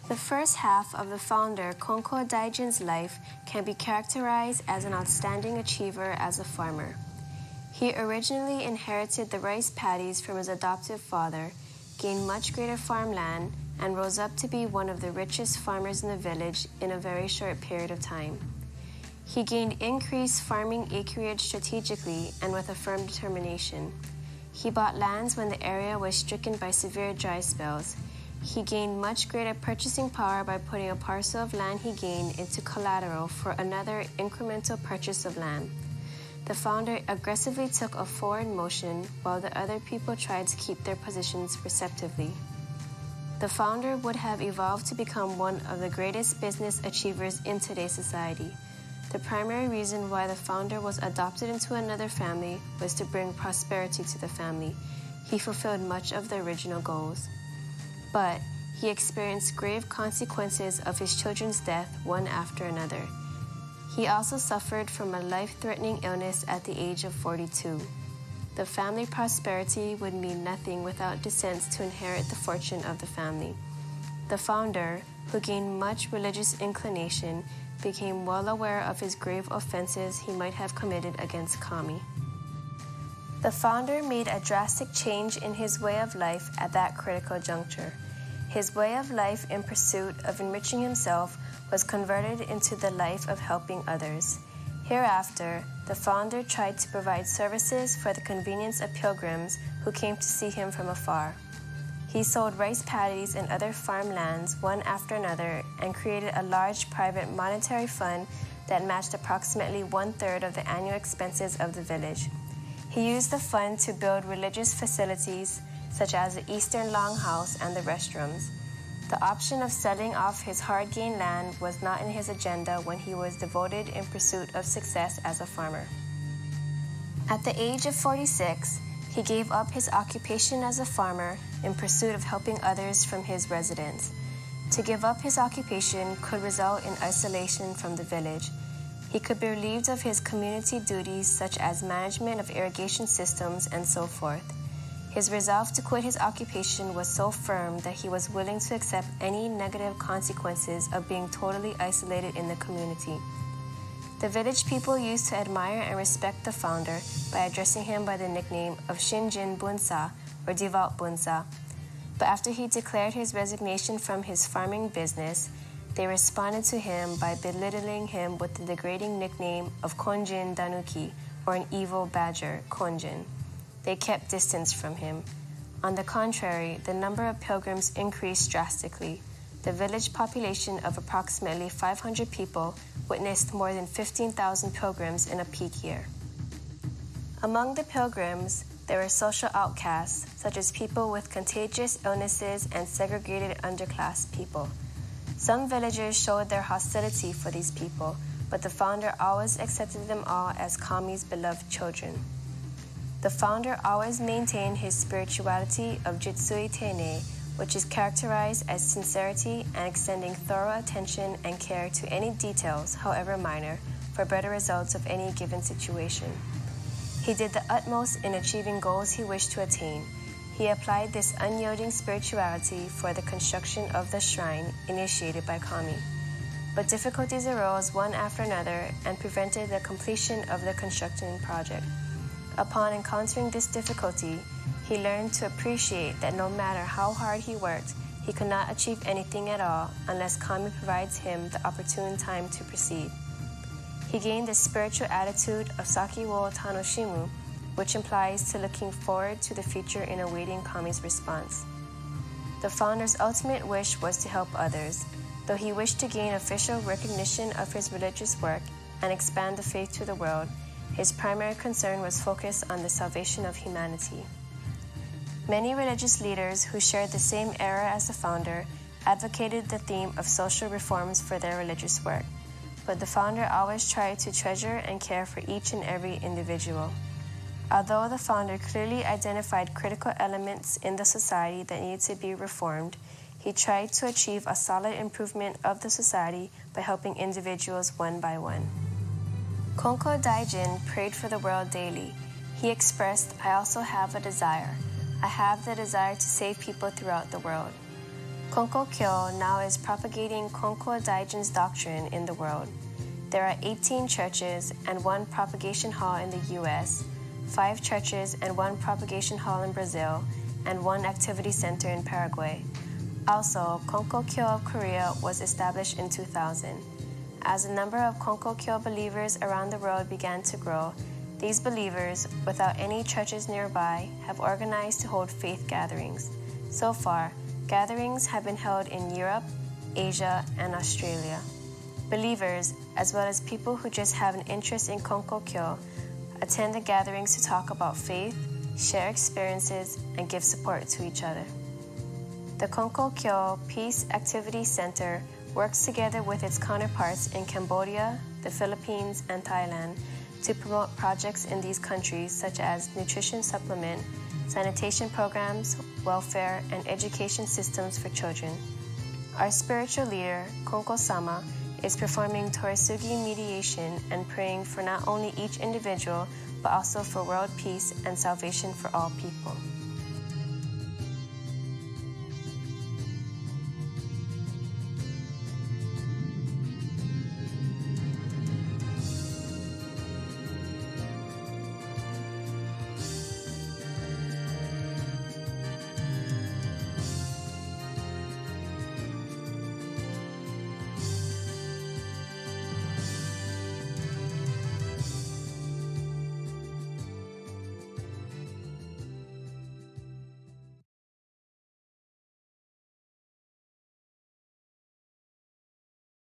The first half of the founder Konko Daijin's life can be characterized as an outstanding achiever as a farmer. He originally inherited the rice paddies from his adoptive father, gained much greater farmland, and rose up to be one of the richest farmers in the village in a very short period of time. He gained increased farming acreage strategically and with a firm determination. He bought lands when the area was stricken by severe dry spells. He gained much greater purchasing power by putting a parcel of land he gained into collateral for another incremental purchase of land. The founder aggressively took a forward motion while the other people tried to keep their positions receptively. The founder would have evolved to become one of the greatest business achievers in today's society. The primary reason why the founder was adopted into another family was to bring prosperity to the family. He fulfilled much of the original goals. But he experienced grave consequences of his children's death one after another. He also suffered from a life-threatening illness at the age of 42. The family prosperity would mean nothing without descendants to inherit the fortune of the family. The founder, who gained much religious inclination, became well aware of his grave offenses he might have committed against Kami. The founder made a drastic change in his way of life at that critical juncture. His way of life in pursuit of enriching himself was converted into the life of helping others. Hereafter, the founder tried to provide services for the convenience of pilgrims who came to see him from afar. He sold rice paddies and other farmlands one after another and created a large private monetary fund that matched approximately 1/3 of the annual expenses of the village. He used the fund to build religious facilities such as the Eastern Longhouse and the restrooms. The option of selling off his hard-gained land was not in his agenda when he was devoted in pursuit of success as a farmer. At the age of 46, he gave up his occupation as a farmer in pursuit of helping others from his residence. To give up his occupation could result in isolation from the village. He could be relieved of his community duties such as management of irrigation systems and so forth. His resolve to quit his occupation was so firm that he was willing to accept any negative consequences of being totally isolated in the community. The village people used to admire and respect the founder by addressing him by the nickname of Shinjin Bunsa, or Devout Bunsa. But after he declared his resignation from his farming business, they responded to him by belittling him with the degrading nickname of Konjin Danuki, or an evil badger, Konjin. They kept distance from him. On the contrary, the number of pilgrims increased drastically. The village population of approximately 500 people witnessed more than 15,000 pilgrims in a peak year. Among the pilgrims, there were social outcasts, such as people with contagious illnesses and segregated underclass people. Some villagers showed their hostility for these people, but the founder always accepted them all as Kami's beloved children. The founder always maintained his spirituality of Jitsui Tene, which is characterized as sincerity and extending thorough attention and care to any details, however minor, for better results of any given situation. He did the utmost in achieving goals he wished to attain. He applied this unyielding spirituality for the construction of the shrine initiated by Kami. But difficulties arose one after another and prevented the completion of the construction project. Upon encountering this difficulty, he learned to appreciate that no matter how hard he worked, he could not achieve anything at all unless Kami provides him the opportune time to proceed. He gained the spiritual attitude of Saki wo Tanoshimu, which implies to looking forward to the future in awaiting Kami's response. The founder's ultimate wish was to help others. Though he wished to gain official recognition of his religious work and expand the faith to the world, his primary concern was focused on the salvation of humanity. Many religious leaders who shared the same era as the founder advocated the theme of social reforms for their religious work, but the founder always tried to treasure and care for each and every individual. Although the founder clearly identified critical elements in the society that needed to be reformed, he tried to achieve a solid improvement of the society by helping individuals one by one. Konko Daijin prayed for the world daily. He expressed, "I also have a desire. I have the desire to save people throughout the world." Konkokyo now is propagating Konko Daijin's doctrine in the world. There are 18 churches and 1 propagation hall in the US, 5 churches and 1 propagation hall in Brazil, and 1 activity center in Paraguay. Also, Konkokyo of Korea was established in 2000. As the number of Konkokyo believers around the world began to grow, these believers, without any churches nearby, have organized to hold faith gatherings. So far, gatherings have been held in Europe, Asia, and Australia. Believers, as well as people who just have an interest in Konkokyo, attend the gatherings to talk about faith, share experiences, and give support to each other. The Konkokyo Peace Activity Center works together with its counterparts in Cambodia, the Philippines, and Thailand to promote projects in these countries such as nutrition supplement, sanitation programs, welfare, and education systems for children. Our spiritual leader, Konko-sama, is performing Torisugi mediation and praying for not only each individual, but also for world peace and salvation for all people.